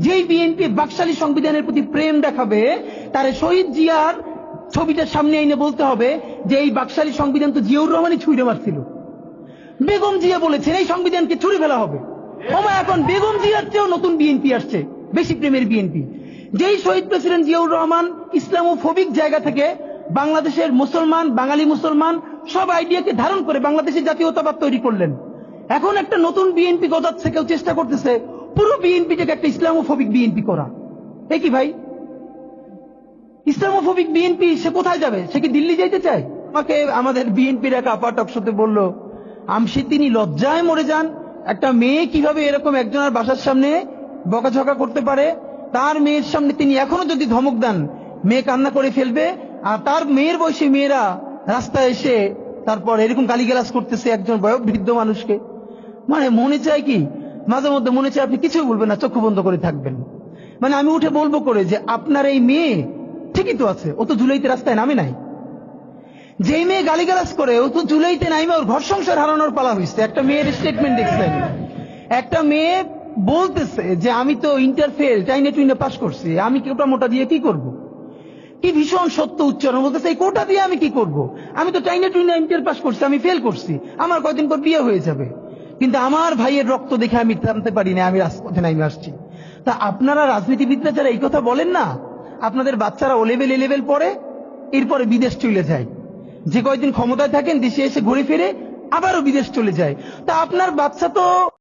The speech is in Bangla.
যেই বিএনপি বাকশালী সংবিধানের প্রতি প্রেম দেখাবে, তার শহীদ জিয়ার ছবিটা সামনে এনে বলতে হবে যে এই বাকশালী সংবিধান তো জিয়াউর রহমানই ছুঁড়ে মারছিল। বেগম জিয়া বলেছেন এই সংবিধানকে ছুঁড়ে ফেলা হবে। এখন বেগম জিয়ার চেয়েও নতুন বিএনপি আসছে, বেশি প্রেমের বিএনপি। যেই শহীদ প্রেসিডেন্ট জিয়াউর রহমান ইসলামোফোবিক জায়গা থেকে বাংলাদেশের মুসলমান, বাঙালি মুসলমান সব আইডিয়াকে ধারণ করে বাংলাদেশের জাতীয়তাবাদ তৈরি করলেন। এখন একটা নতুন বিএনপি গজাচ্ছে, কেউ চেষ্টা করতেছে পুরো বিএনপিটাকে একটা ইসলামোফোবিক বিএনপি করা। এ কি ভাই? ইসলামোফোবিক বিএনপি সে কোথায় যাবে? সে কি দিল্লি যাইতে চায়? আমাকে আমাদের বিএনপির এক আপা টকশোতে বলল, আমসি তিনি লজ্জায় মরে যান, একটা মেয়ে কিভাবে এরকম একজনের বাসার সামনে বকাঝকা করতে পারে, তার মেয়ের সামনে তিনি এখনো যদি ধমক দেন মেয়ে কান্না করে ফেলবে, আর তার মেয়ের বয়সী মেয়েরা রাস্তায় এসে তারপর এরকম গালিগালাজ করতেছে একজন বয়োবৃদ্ধ মানুষকে। মানে মনে চায় কি, মাঝে মধ্যে মনে চায় আপনি কিছুই বলবেন না, চক্ষু বন্ধ করে থাকবেন। মানে আমি উঠে বলবো করে যে আপনার এই মেয়ে ঠিকই তো আছে, ও তো জুলাইতে রাস্তায় নামে নাই। যেই মেয়ে গালিগালাজ করে ও তো জুলাইতে নাইমে ওর ঘর সংসার হারানোর পালা হয়েছে। একটা মেয়ের স্টেটমেন্ট দেখছেন, একটা মেয়ে বলতেছে যে আমি তো ইন্টার ফেল, টাইনে টুইনে পাস করছি, আমি কোটা মোটা দিয়ে কি করব? কি ভীষণ সত্য উচ্চারণ, বলতেছে এই কোটা দিয়ে আমি কি করব? আমি তো টাইনে টুইনে ইন্টার পাস করছি, আমি ফেল করছি, আমার কয়দিন পর বিয়ে হয়ে যাবে। কিন্তু আমার ভাইয়ের রক্ত দেখে আমি জানতে পারি না, আমি রাজপথে নাইমে আসছি। তা আপনারা রাজনীতিবিদরা যারা এই কথা বলেন না, আপনাদের বাচ্চারা ও লেভেল এ লেভেল পড়ে, এরপরে বিদেশ চলে যায়। যে কয়দিন ক্ষমতায় থাকেন দেশে এসে ঘুরে ফিরে আবারও বিদেশ চলে যায়। তা আপনার বাচ্চা তো